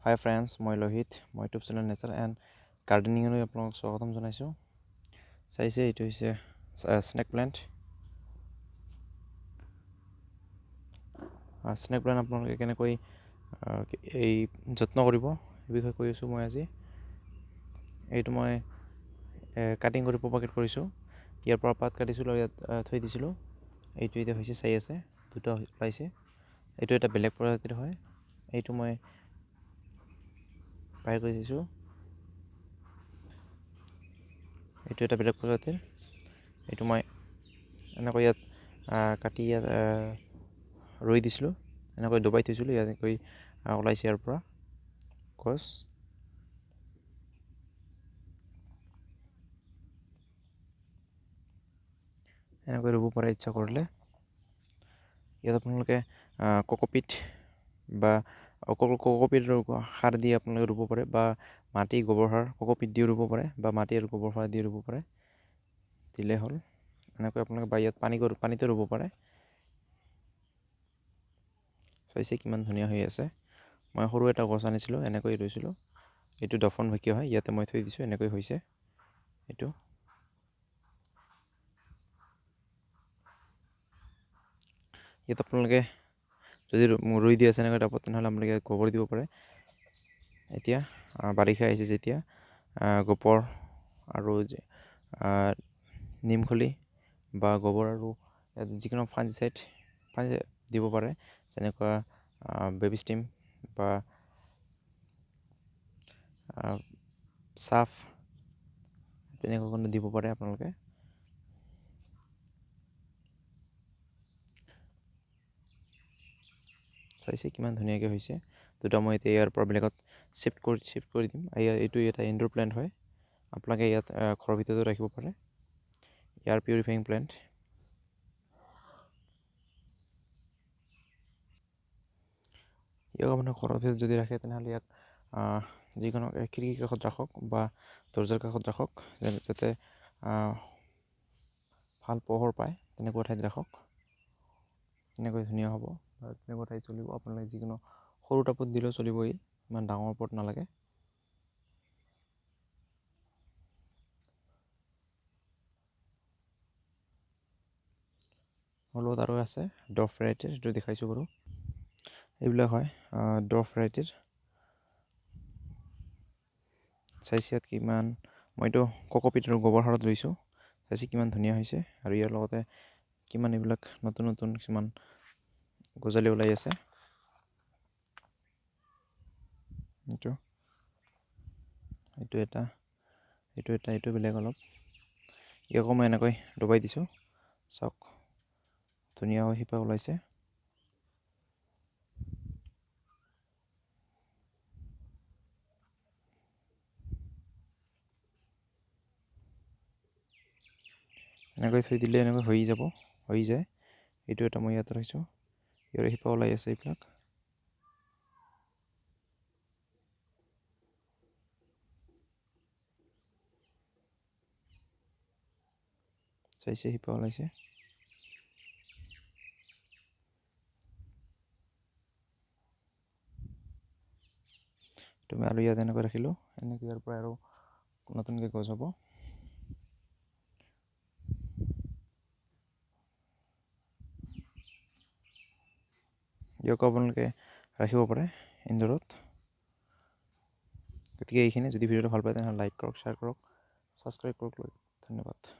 Hi friends, মই লোহিত, মই YouTube channel nature and গাৰ্ডেনিঙলৈ আপোনালোকক স্বাগতম জনাইছোঁ। চাইছে এইটো হৈছে স্নেক প্লেণ্ট। স্নেক প্লেণ্ট আপোনালোকে কেনেকৈ এই যত্ন কৰিব এই বিষয়ে কৈ আছোঁ মই আজি। এইটো মই কাটিং কৰি প্ৰপাগেট কৰিছোঁ। ইয়াৰ পৰা পাত কাটিছিলোঁ, ইয়াত থৈ দিছিলোঁ। এইটো এতিয়া হৈছে, চাই আছে, দুটা ওলাইছে। এইটো এটা বেলেগ প্ৰজাতিৰ হয়। এইটো মই বাহিৰ কৰি দিছোঁ। এইটো এটা বেলেগ প্ৰজাতিৰ। এইটো মই এনেকৈ ইয়াত কাটি ইয়াত ৰুই দিছিলোঁ, এনেকৈ দবাই থৈছিলোঁ। ইয়াত এনেকৈ ওলাইছে ইয়াৰ পৰা গছ। এনেকৈ ৰুব পাৰে ইচ্ছা কৰিলে। ইয়াত আপোনালোকে কক'পিট বা কক'পিট সাৰ দি আপোনালোকে ৰুব পাৰে, বা মাটি গোবৰ সাৰ কক'পিট দিও ৰুব পাৰে, বা মাটি আৰু গোবৰ সাৰ দি ৰুব পাৰে, দিলে হ'ল। এনেকৈ আপোনালোকে বা ইয়াত পানীতে ৰুব পাৰে। চাইছে কিমান ধুনীয়া হৈ আছে। মই সৰু এটা গছ আনিছিলোঁ, এনেকৈ ৰুইছিলোঁ। এইটো দফন ভেকীয়া হয়, ইয়াতে মই থৈ দিছোঁ, এনেকৈ হৈছে এইটো। ইয়াত আপোনালোকে যদি ৰুই দি আছে এনেকৈ টাবত, তেনেহ'লে আপোনালোকে গোবৰ দিব পাৰে। এতিয়া বাৰিষা আহিছে যেতিয়া, গোবৰ আৰু নিমখলি বা গোবৰ আৰু যিকোনো ফাঞ্জিচাইড দিব পাৰে, যেনেকুৱা বেবী ষ্টিম বা চাফ, তেনেকুৱা দিব পাৰে আপোনালোকে। চাইছে কিমান ধুনীয়াকৈ হৈছে। দুটা মই এতিয়া ইয়াৰ পৰা বেলেগত শ্বিফ্ট কৰি দিম। এইটো এটা ইনডোৰ প্লেণ্ট হয়, আপোনালোকে ইয়াত ঘৰৰ ভিতৰতো ৰাখিব পাৰে। Air purifying plant. ইয়াক আপোনাৰ ঘৰৰ ভিতৰত যদি ৰাখে, তেনেহ'লে ইয়াক যিকোনো খিৰিকীৰ কাষত ৰাখক বা দৰ্জাৰ কাষত ৰাখক, যাতে ভাল পোহৰ পায়, তেনেকুৱা ঠাইত ৰাখক। তেনেকৈ ধুনীয়া হ'ব, তেনেকুৱা ঠাইত চলিব। আপোনালোকে যিকোনো সৰু টাবত দিলেও চলিবই, ইমান ডাঙৰ ওপৰত নালাগে। মোৰ লগত আৰু আছে ডফ ভেৰাইটিৰ, যিটো দেখাইছোঁ বাৰু। এইবিলাক হয় ডফ ভেৰাইটিৰ। চাইছে ইয়াত কিমান, মইতো কক'পিট আৰু গোবৰ সাৰত ৰুইছোঁ। চাইছে কিমান ধুনীয়া হৈছে। আৰু ইয়াৰ লগতে কিমান এইবিলাক নতুন নতুন কিছুমান গজালি ওলাই আছে। এইটো বেলেগ অলপ। ইয়াকো মই এনেকৈ ডবাই দিছোঁ, চাওক ধুনীয়া হৈ শিপা ওলাইছে। এনেকৈ থৈ দিলে এনেকৈ হৈ যায়। এইটো এটা মই ইয়াত ৰাখিছোঁ, ইয়াৰ শিপা ওলাই আছে এইবিলাক। চাইছে শিপা ওলাইছে। তুমি আৰু ইয়াত এনেকৈ ৰাখিলোঁ, এনেকৈ ইয়াৰ পৰা আৰু নতুনকৈ গছ হ'ব। ইয়াকো আপোনালোকে ৰাখিব পাৰে ইনডোৰত। গতিকে এইখিনি, যদি ভিডিঅ'টো ভাল পায় তেনেহ'লে লাইক কৰক, শ্বেয়াৰ কৰক, ছাবস্ক্ৰাইব কৰক। ধন্যবাদ।